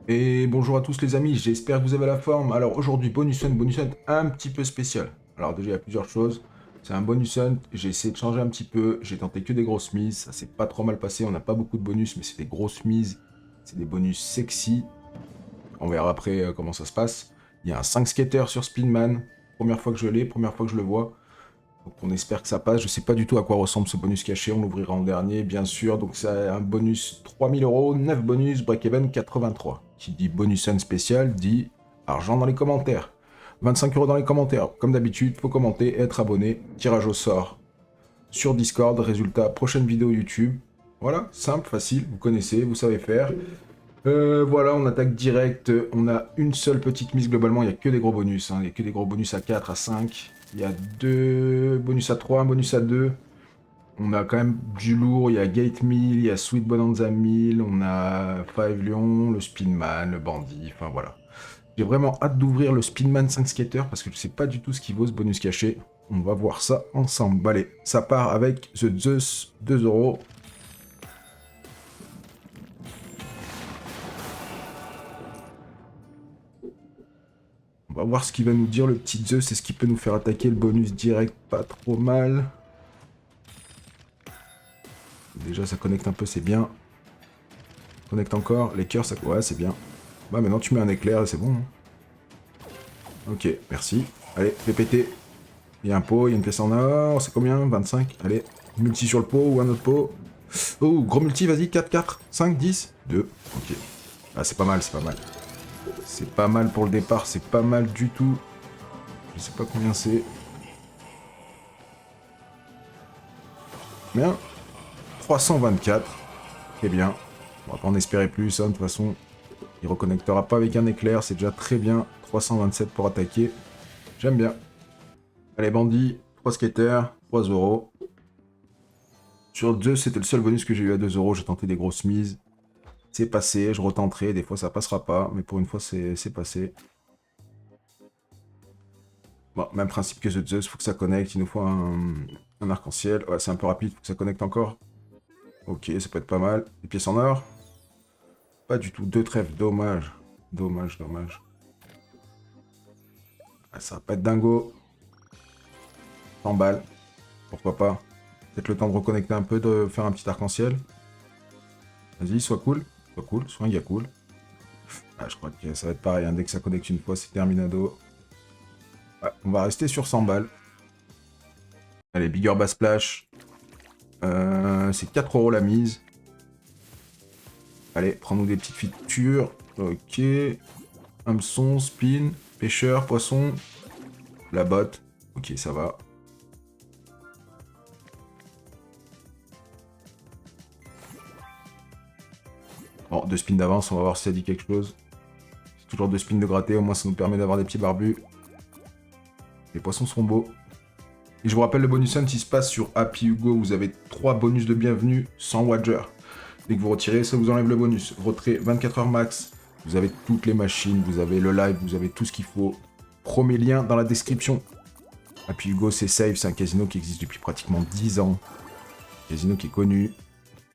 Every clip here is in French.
Et bonjour à tous les amis, j'espère que vous avez la forme. Alors aujourd'hui, bonus hunt un petit peu spécial. Alors déjà, il y a plusieurs choses. C'est un bonus hunt, j'ai essayé de changer un petit peu, j'ai tenté que des grosses mises, ça s'est pas trop mal passé, on n'a pas beaucoup de bonus, mais c'est des grosses mises, c'est des bonus sexy. On verra après comment ça se passe. Il y a un 5 skater sur Spinman, première fois que je l'ai, première fois que je le vois. Donc on espère que ça passe. Je sais pas du tout à quoi ressemble ce bonus caché. On l'ouvrira en dernier, bien sûr. Donc c'est un bonus 3000 euros, 9 bonus, break-even 83. Qui dit bonus un spécial dit argent dans les commentaires. 25 euros dans les commentaires. Comme d'habitude, faut commenter, être abonné. Tirage au sort sur Discord. Résultat, prochaine vidéo YouTube. Voilà, simple, facile. Vous connaissez, vous savez faire. Voilà, on attaque direct. On a une seule petite mise globalement. Il n'y a que des gros bonus. Hein. Il n'y a que des gros bonus à 4, à 5. Il y a deux bonus à 3, un bonus à 2. On a quand même du lourd. Il y a Gate 1000, il y a Sweet Bonanza 1000. On a Five Lion, le Spinman, le Bandit. Enfin voilà. J'ai vraiment hâte d'ouvrir le Spinman 5 Skater parce que je ne sais pas du tout ce qu'il vaut ce bonus caché. On va voir ça ensemble. Allez, ça part avec The Zeus 2 euros. On va voir ce qu'il va nous dire, le petit Zeus. C'est ce qui peut nous faire attaquer le bonus direct, pas trop mal. Déjà, ça connecte un peu, c'est bien. Connecte encore. Les cœurs, ça... Ouais, c'est bien. Bah, maintenant, tu mets un éclair et c'est bon. Hein. Ok, merci. Allez, fais péter. Il y a un pot, il y a une pièce en or. C'est combien? 25. Allez, multi sur le pot ou un autre pot. Oh, gros multi, vas-y. 4, 4, 5, 10, 2. Ok. Ah, c'est pas mal, c'est pas mal. C'est pas mal pour le départ, c'est pas mal du tout. Je sais pas combien c'est. Bien. 324. Très bien. On va pas en espérer plus, hein, de toute façon. Il reconnectera pas avec un éclair, c'est déjà très bien. 327 pour attaquer. J'aime bien. Allez, bandit, 3 skaters, 3 euros. Sur 2, c'était le seul bonus que j'ai eu à 2 euros. J'ai tenté des grosses mises. C'est passé, je retenterai. Des fois, ça passera pas, mais pour une fois, c'est passé. Bon, même principe que The Zeus, faut que ça connecte. Il nous faut un arc-en-ciel. Ouais, c'est un peu rapide, faut que ça connecte encore. Ok, ça peut être pas mal. Des pièces en or. Pas du tout. 2 trèfles, dommage. Dommage, dommage. Ah, ça va pas être dingo. 100 balles. Pourquoi pas. Peut-être le temps de reconnecter un peu, de faire un petit arc-en-ciel. Vas-y, sois cool. Sois cool, sois un gars cool. Ah, je crois que ça va être pareil. Hein. Dès que ça connecte une fois, c'est terminado. Ouais, on va rester sur 100 balles. Allez, bigger bass splash. C'est 4 euros la mise. Allez, prends-nous des petites features. Ok. Hameçon, spin, pêcheur, poisson. La botte. Ok, ça va. Bon, 2 spins d'avance, on va voir si ça dit quelque chose. C'est toujours 2 spins de gratter, au moins ça nous permet d'avoir des petits barbus. Les poissons sont beaux. Et je vous rappelle, le bonus hunt, il se passe sur Happy Hugo. Vous avez 3 bonus de bienvenue sans Wager. Dès que vous retirez, ça vous enlève le bonus. Retrait 24 heures max. Vous avez toutes les machines, vous avez le live, vous avez tout ce qu'il faut. Premier lien dans la description. Happy Hugo, c'est safe, c'est un casino qui existe depuis pratiquement 10 ans. Casino qui est connu.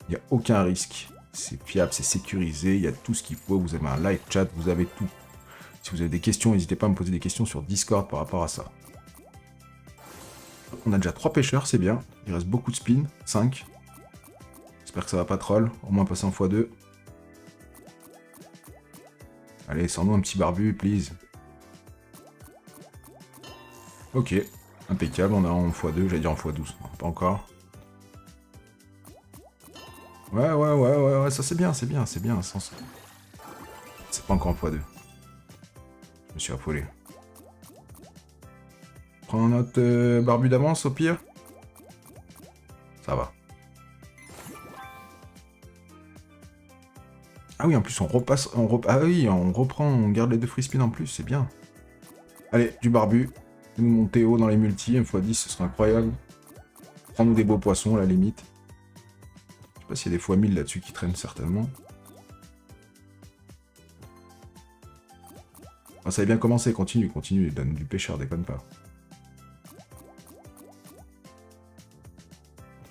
Il n'y a aucun risque. C'est fiable, c'est sécurisé, il y a tout ce qu'il faut. Vous avez un live chat, vous avez tout. Si vous avez des questions, n'hésitez pas à me poser des questions sur Discord par rapport à ça. On a déjà 3 pêcheurs, c'est bien. Il reste beaucoup de spin, 5. J'espère que ça va pas troll, au moins passer en x2. Allez, sans nous un petit barbu, please. Ok, impeccable, on est en x2, j'allais dire en x12, non, pas encore. Ouais, ça c'est bien, c'est bien, c'est bien. C'est pas encore en x2. Je me suis affolé. Prends notre barbu d'avance au pire. Ça va. Ah oui, en plus on repasse, ah oui, on reprend, on garde les 2 free spin en plus, c'est bien. Allez, du barbu. Nous monter haut dans les multis, 1x10, ce serait incroyable. Prends-nous des beaux poissons, à la limite. Je sais pas s'il y a des x1000 là-dessus qui traînent certainement. Ah, ça avait bien commencé, continue, continue, donne du pêcheur, déconne pas.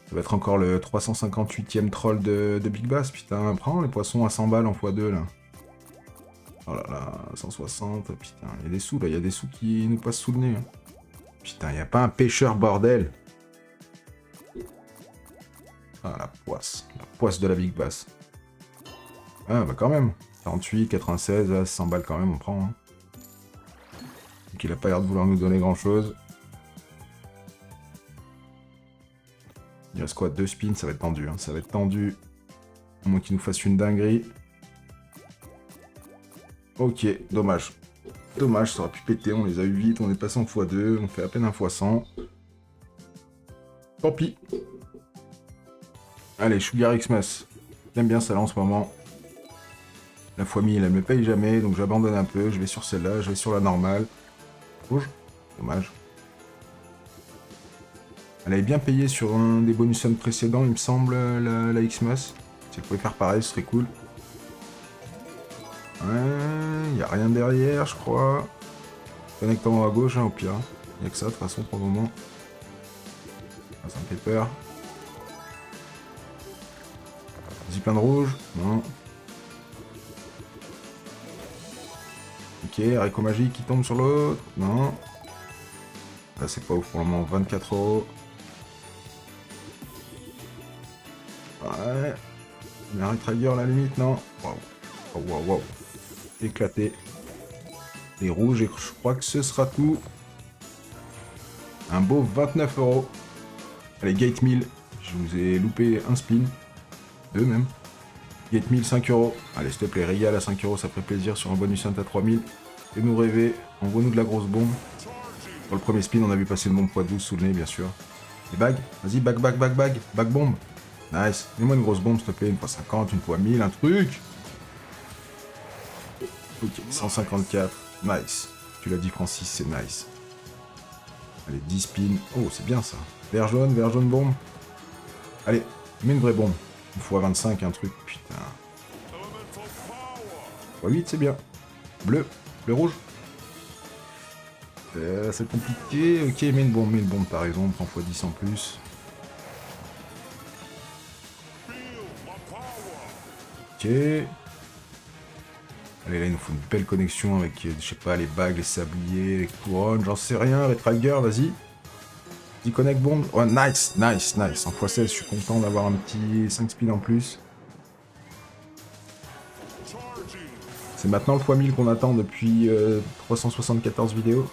Ça va être encore le 358ème troll de Big Bass, putain, prends les poissons à 100 balles en x2 là. Oh là là, 160, putain, il y a des sous là, il y a des sous qui nous passent sous le nez. Hein. Putain, il n'y a pas un pêcheur, bordel. Ah, la poisse de la Big Bass. Ah, bah quand même. 48, 96, 100 balles quand même, on prend. Hein. Donc il a pas l'air de vouloir nous donner grand chose. Il reste quoi? 2 spins, ça va être tendu. Hein. Ça va être tendu. À moins qu'il nous fasse une dinguerie. Ok, dommage. Dommage, ça aurait pu péter, on les a eu vite, on est passé en x2, on fait à peine un x100. Tant pis. Allez, Sugar Xmas. J'aime bien ça là en ce moment. La fois 1000, elle me paye jamais, donc j'abandonne un peu, je vais sur celle-là, je vais sur la normale. Rouge. Dommage. Elle avait bien payé sur un des bonus suns précédents, il me semble, la Xmas. Si elle pouvait faire pareil, ce serait cool. Ouais, y a rien derrière, je crois. Connectant à gauche, hein, au pire. Y a que ça, de toute façon, pour le moment. Ah, ça me fait peur. Vas-y, plein de rouge. Non. Ok, haricot magique qui tombe sur l'autre. Non. Là, c'est pas ouf pour le moment. 24 €. Ouais. Un Trigger, la limite, non. Waouh. Oh, waouh, waouh. Éclaté. Les rouges, et je crois que ce sera tout. Un beau 29 €. Allez, Gate 1000. Je vous ai loupé un spin. 2 même. Gate 1000, 5 €. Allez, s'il te plaît, régale à 5 €, ça ferait plaisir sur un bonus hunt à 3000. Fais-nous rêver. Envoie-nous de la grosse bombe. Pour le premier spin, on a vu passer le bombe x12 sous le nez, bien sûr. Les bagues. Vas-y, bague, bague, bague, bague. Bague bombe. Nice. Mets-moi une grosse bombe, s'il te plaît. Une fois 50, une fois 1000, un truc. Ok, 154. Nice. Tu l'as dit, Francis, c'est nice. Allez, 10 spins. Oh, c'est bien ça. Vert jaune bombe. Allez, mets une vraie bombe. Une fois 25, un truc. Putain. Fois 8, c'est bien. Bleu. Bleu rouge. C'est compliqué. Ok, mets une bombe par exemple. Prends x 10 en plus. Ok. Allez, là, il nous faut une belle connexion avec, je sais pas, les bagues, les sabliers, les couronnes, j'en sais rien. Retrigger, vas-y. Petit connect bombe. Oh, nice, nice, nice. En x16, je suis content d'avoir un petit 5 spin en plus. C'est maintenant le x1000 qu'on attend depuis 374 vidéos.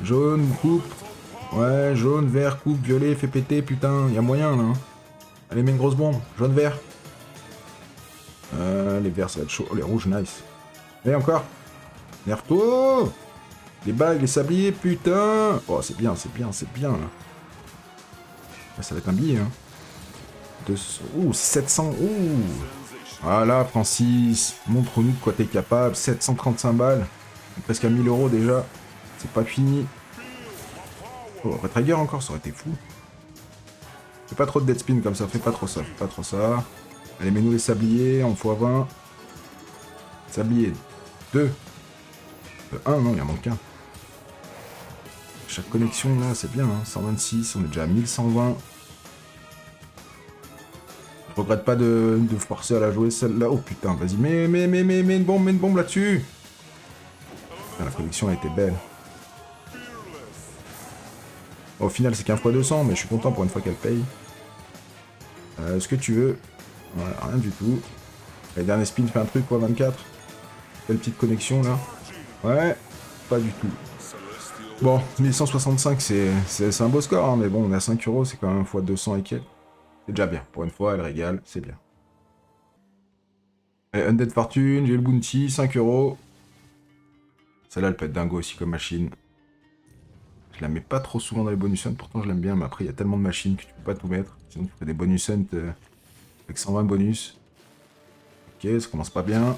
Jaune, coupe. Ouais, jaune, vert, coupe, violet, fait péter, putain, y a moyen là. Hein. Allez, mets une grosse bombe. Jaune, vert. Les verts, ça va être chaud. Oh, les rouges, nice. Et encore. Nerto. Les bagues, les sabliers, putain. Oh, c'est bien, c'est bien, c'est bien. Là. Ah, ça va être un billet, hein. 200... Ouh, 700. Ouh. Voilà, Francis. Montre-nous de quoi t'es capable. 735 balles. Presque à 1000 € déjà. C'est pas fini. Oh, Retrigger encore, ça aurait été fou. Fais pas trop de dead spin comme ça, fais pas trop ça, fais pas trop ça. Allez, mets-nous les sabliers en x20. Sablier 2. 1, non, il en manque un. Chaque connexion, là, c'est bien, hein. 126, on est déjà à 1120. Je regrette pas de forcer à la jouer celle-là. Oh putain, vas-y, mets une bombe là-dessus. La connexion a été belle. Au final, c'est qu'un x200, mais je suis content pour une fois qu'elle paye. Ce que tu veux. Voilà, rien du tout. Les derniers spins, fait un truc, quoi, 24. Belle petite connexion, là. Ouais, pas du tout. Bon, 1165, c'est un beau score, hein, mais bon, on est à 5 €, c'est quand même x 200 et quelques. C'est déjà bien. Pour une fois, elle régale, c'est bien. Allez, Undead Fortune, j'ai le Bounty, 5 €. Celle-là, elle peut être dingo aussi comme machine. Je la mets pas trop souvent dans les bonus hunt, pourtant je l'aime bien, mais après il y a tellement de machines que tu peux pas tout mettre. Sinon tu fais des bonus hunt avec 120 bonus. Ok, ça commence pas bien.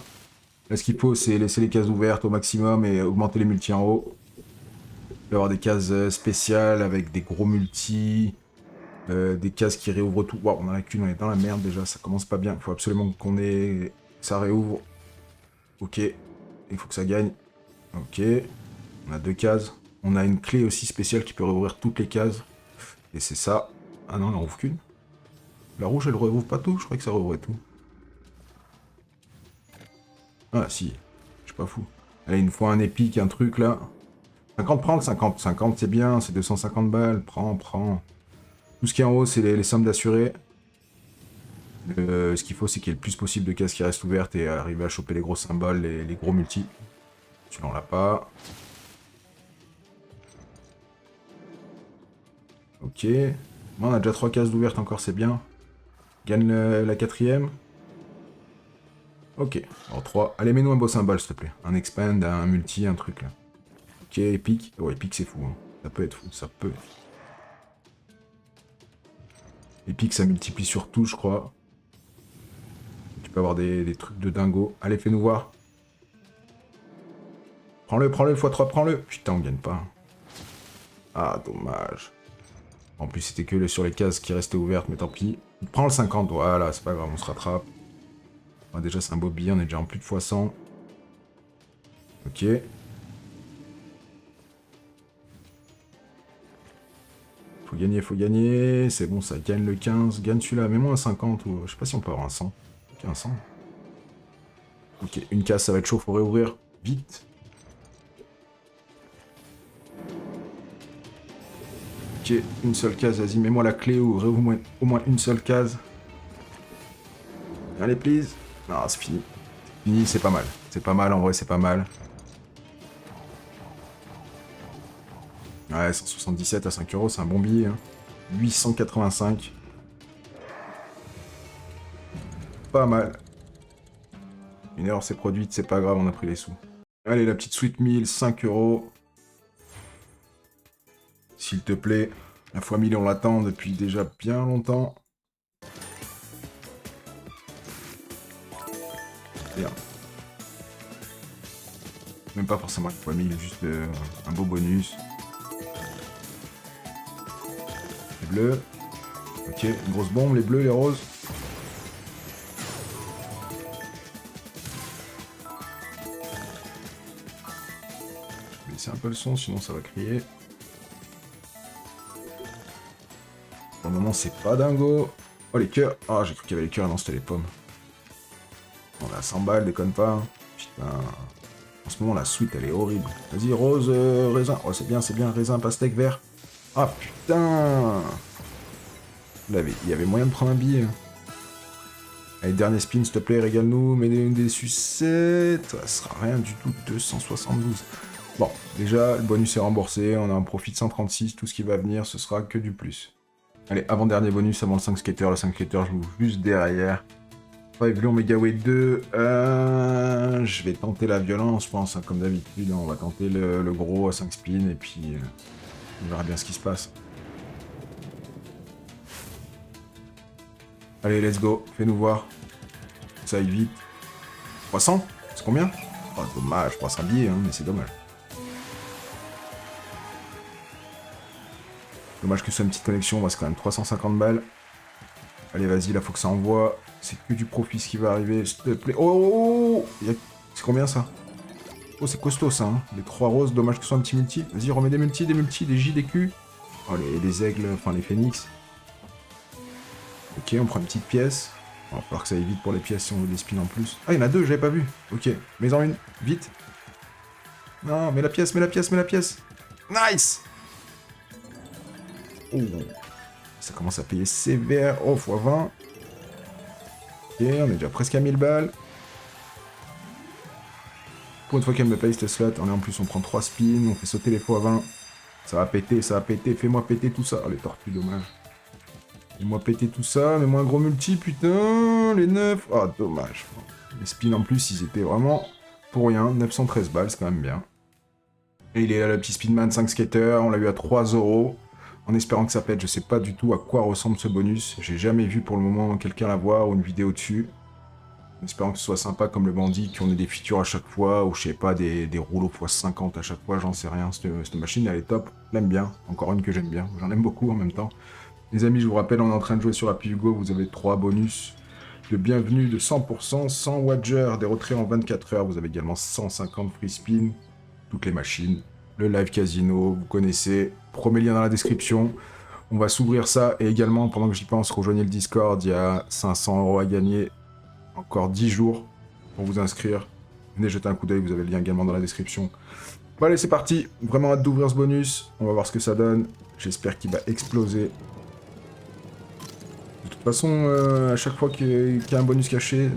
Là ce qu'il faut c'est laisser les cases ouvertes au maximum et augmenter les multis en haut. Il peut y avoir des cases spéciales avec des gros multis, des cases qui réouvrent tout. Waouh, on en a qu'une, on est dans la merde déjà, ça commence pas bien. Il faut absolument qu'on ait... ça réouvre. Ok, il faut que ça gagne. Ok, on a 2 cases. On a une clé aussi spéciale qui peut rouvrir toutes les cases. Et c'est ça. Ah non, elle en rouvre qu'une. La rouge, elle rouvre pas tout. Je croyais que ça rouvrait tout. Ah si, je suis pas fou. Allez, une fois un épique, un truc là. 50, prends le 50. 50 c'est bien, c'est 250 balles. Prends. Tout ce qui est en haut, c'est les sommes d'assurés. Ce qu'il faut, c'est qu'il y ait le plus possible de cases qui restent ouvertes et arriver à choper les gros symboles, les gros multis. Celui-là, on l'a pas. Ok. Bon, on a déjà 3 cases d'ouvertes encore, c'est bien. Gagne la quatrième. Ok. Alors 3. Allez, mets-nous un beau symbole, s'il te plaît. Un expand, un multi, un truc là. Ok, épique. Ouais, épique, c'est fou. Hein. Ça peut être fou, ça peut être fou. Épique, ça multiplie sur tout, je crois. Tu peux avoir des trucs de dingo. Allez, fais-nous voir. Prends-le, x3, prends-le. Putain, on gagne pas. Ah, dommage. En plus, c'était que sur les cases qui restaient ouvertes, mais tant pis. Prends le 50, voilà, c'est pas grave, on se rattrape. Ah, déjà, c'est un beau billet, on est déjà en plus de x100. Ok. Faut gagner. C'est bon, ça gagne le 15. Gagne celui-là, mets-moi un 50 ou... Je sais pas si on peut avoir un 100. Ok, un 100. Ok, une case, ça va être chaud, faut réouvrir. Vite. Ok, une seule case, vas-y, mets-moi la clé ou réouvre au moins une seule case. Allez, please. Non, c'est fini. C'est fini, c'est pas mal. C'est pas mal, en vrai, c'est pas mal. Ouais, 177 à 5 euros, c'est un bon billet. Hein. 885. Pas mal. Une erreur s'est produite, c'est pas grave, on a pris les sous. Allez, la petite sweet meal, 5 euros. S'il te plaît. La fois 1000, on l'attend depuis déjà bien longtemps. Bien. Même pas forcément une fois 1000, juste un beau bonus. Les bleus. Ok, une grosse bombe, les bleus, les roses. Je vais laisser un peu le son, sinon ça va crier. Pour le moment, c'est pas dingo. Oh, les cœurs. Ah, j'ai cru qu'il y avait les cœurs, non, c'était les pommes. On a 100 balles, déconne pas. Putain. En ce moment, la suite, elle est horrible. Vas-y, rose, raisin. Oh, c'est bien, raisin, pastèque, vert. Ah, putain. Là, il y avait moyen de prendre un billet. Hein. Allez, dernier spin, s'il te plaît, régale-nous. Mets des sucettes. Ça sera rien du tout, 272. Bon, déjà, le bonus est remboursé. On a un profit de 136. Tout ce qui va venir, ce sera que du plus. Allez, avant-dernier bonus, avant le 5 skater. Le 5 skater, je l'ouvre juste derrière. 5 Lion Mega Weight 2. Je vais tenter la violence, je pense, hein, comme d'habitude. On va tenter le gros à 5 spins et puis on verra bien ce qui se passe. Allez, let's go. Fais-nous voir. Ça aille vite. 300? C'est combien? Oh, dommage. Je pense un billet, hein, mais c'est dommage. Dommage que ce soit une petite connexion. Moi, c'est quand même 350 balles. Allez, vas-y, là, faut que ça envoie. C'est que du profit ce qui va arriver, s'il te plaît. Oh, c'est combien, ça? Oh, c'est costaud, ça, hein. Les 3 roses, dommage que ce soit un petit multi. Vas-y, remets des multis, des J, des Q. Oh, les aigles, enfin, les phénix. Ok, on prend une petite pièce. Il va falloir que ça aille vite pour les pièces si on veut des spins en plus. Ah, il y en a 2, j'avais pas vu. Ok, mets-en une, vite. Non, mets la pièce. Nice. Oh. Ça commence à payer sévère. Oh, x20. Ok, on est déjà presque à 1000 balles. Pour une fois qu'elle me paye cette slot, en plus on prend 3 spins, on fait sauter les x20. Ça va péter, fais-moi péter tout ça. Oh, les tortues, dommage. Fais-moi péter tout ça, mets-moi un gros multi, putain, les 9. Oh, dommage. Les spins en plus, ils étaient vraiment pour rien. 913 balles, c'est quand même bien. Et il est là, le petit Spinman 5 Skater, on l'a eu à 3 euros. En espérant que ça pète, je sais pas du tout à quoi ressemble ce bonus. J'ai jamais vu pour le moment quelqu'un l'avoir ou une vidéo dessus. En espérant que ce soit sympa comme le bandit, qu'on ait des features à chaque fois, ou je sais pas, des rouleaux x50 à chaque fois, j'en sais rien. Cette machine, elle est top, je l'aime bien. Encore une que j'aime bien, j'en aime beaucoup en même temps. Les amis, je vous rappelle, on est en train de jouer sur Happy Hugo, vous avez 3 bonus de bienvenue de 100%, 100 Wager, des retraits en 24 heures, vous avez également 150 free spin, toutes les machines, le live casino, vous connaissez, premier lien dans la description. On va s'ouvrir ça, et également, pendant que j'y pense, rejoignez le Discord, il y a 500 € à gagner, encore 10 jours pour vous inscrire. Venez jeter un coup d'œil, vous avez le lien également dans la description. Bon allez, c'est parti. Vraiment hâte d'ouvrir ce bonus. On va voir ce que ça donne. J'espère qu'il va exploser. De toute façon, à chaque fois qu'il y a un bonus caché,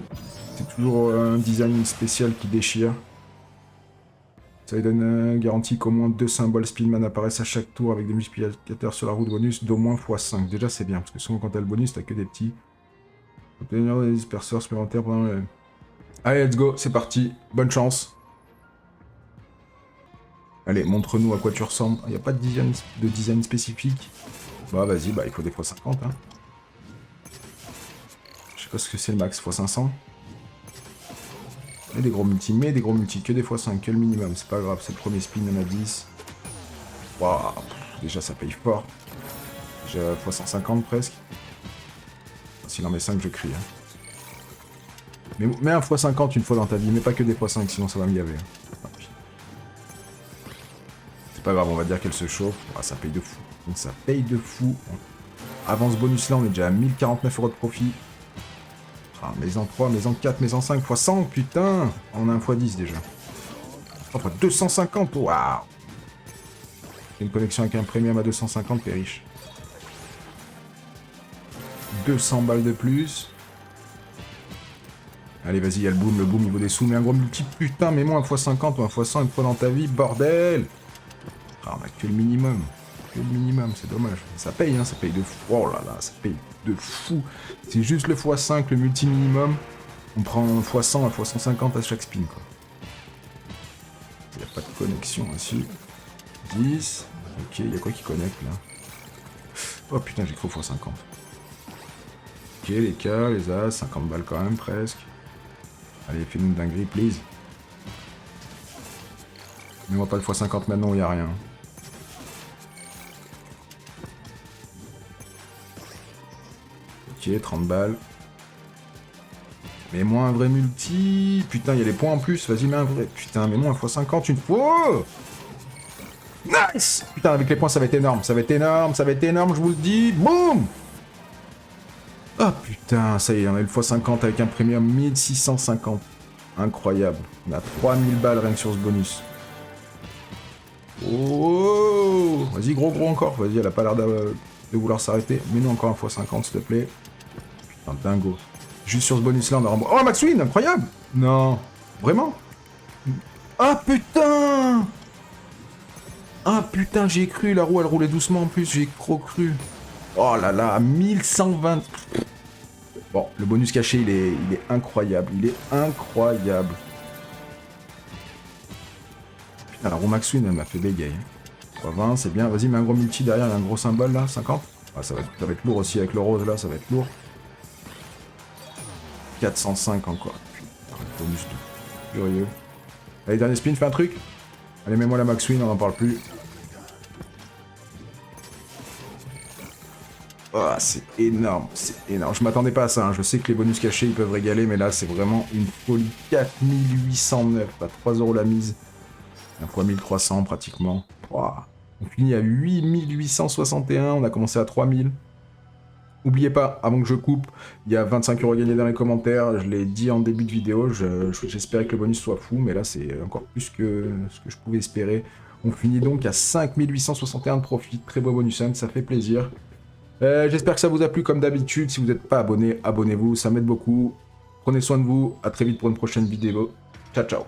c'est toujours un design spécial qui déchire. Ça lui donne garantie qu'au moins 2 symboles Speedman apparaissent à chaque tour avec des multiplicateurs sur la roue de bonus d'au moins x5. Déjà c'est bien, parce que souvent quand t'as le bonus, t'as que des petits. Obtenir des disperseurs supplémentaires pendant le... Allez, let's go, c'est parti. Bonne chance. Allez, montre-nous à quoi tu ressembles. Il n'y a pas de design spécifique. Bah vas-y, bah il faut des x50. Hein. Je sais pas ce que c'est le max, x500. Mais des gros multis, que des x5, que le minimum, c'est pas grave, c'est le premier spin, il y en a 10. Waouh, déjà ça paye fort. Déjà x150 presque. S'il en met 5, je crie. Hein. Mais mets un x50 une fois dans ta vie, mais pas que des x5, sinon ça va me gaver. Hein. C'est pas grave, on va dire qu'elle se chauffe. Ah, ça paye de fou. Donc ça paye de fou. Avant ce bonus là, on est déjà à 1049 € de profit. Ah, mais en 3, mais en 4, mais en 5, x 100, putain. On a un x10 déjà. Enfin, 250, waouh. Une connexion avec un premium à 250, t'es riche. 200 balles de plus. Allez, vas-y, il y a le boom, il vaut des sous. Mais un gros multi, putain, mets-moi un x50 ou un x100 une fois dans ta vie, bordel. Ah, on a que le minimum. Que le minimum, c'est dommage. Ça paye, hein, ça paye de fou. Oh là là, ça paye de fou. C'est juste le x5, le multi minimum. On prend un x100, un x150 à chaque spin, quoi. Il n'y a pas de connexion ici. 10. Ok, il y a quoi qui connecte là? Oh putain, j'ai cru x50. Ok, les K, les As, 50 balles quand même, presque. Allez, fais-nous une dinguerie, please. Mets-moi pas le x50 maintenant où il n'y a rien. Ok, 30 balles. Mets-moi un vrai multi. Putain, il y a les points en plus. Vas-y, mets un vrai. Putain, mets-moi un x50 une fois. Nice. Putain, avec les points, ça va être énorme. Ça va être énorme, je vous le dis. Boum. Ah putain, ça y est, on a eu le x50 avec un premium 1650. Incroyable. On a 3000 balles rien que sur ce bonus. Oh. Vas-y, gros encore. Vas-y, elle a pas l'air de vouloir s'arrêter. Mets-nous encore un x50, s'il te plaît. Putain, dingo. Juste sur ce bonus-là, on a remboursé. Oh, Maxwin, incroyable! Non. Vraiment? Ah, putain! Ah, putain, j'ai cru. La roue, elle roulait doucement en plus. J'ai trop cru. Oh là là, 1120. Bon, le bonus caché, il est incroyable. Il est incroyable. Putain, la roue Maxwin, elle m'a fait bégayer. 20, c'est bien. Vas-y, mets un gros multi derrière. Il y a un gros symbole, là. 50. Ah, ça va être lourd aussi avec le rose, là. Ça va être lourd. 405 encore. Putain, bonus de curieux. Allez, dernier spin, fais un truc. Allez, mets-moi la Maxwin, on n'en parle plus. Oh, c'est énorme, c'est énorme. Je m'attendais pas à ça, hein. Je sais que les bonus cachés, ils peuvent régaler, mais là, c'est vraiment une folie. 4809, pas 3 € la mise. Un fois 1300, pratiquement. Wow. On finit à 8861, on a commencé à 3000. N'oubliez pas, avant que je coupe, il y a 25 € gagnés dans les commentaires. Je l'ai dit en début de vidéo, j'espérais que le bonus soit fou, mais là c'est encore plus que ce que je pouvais espérer. On finit donc à 5861 de profit, très beau bonus hunt, ça fait plaisir. J'espère que ça vous a plu comme d'habitude. Si vous n'êtes pas abonné, abonnez-vous, ça m'aide beaucoup. Prenez soin de vous, à très vite pour une prochaine vidéo. Ciao ciao.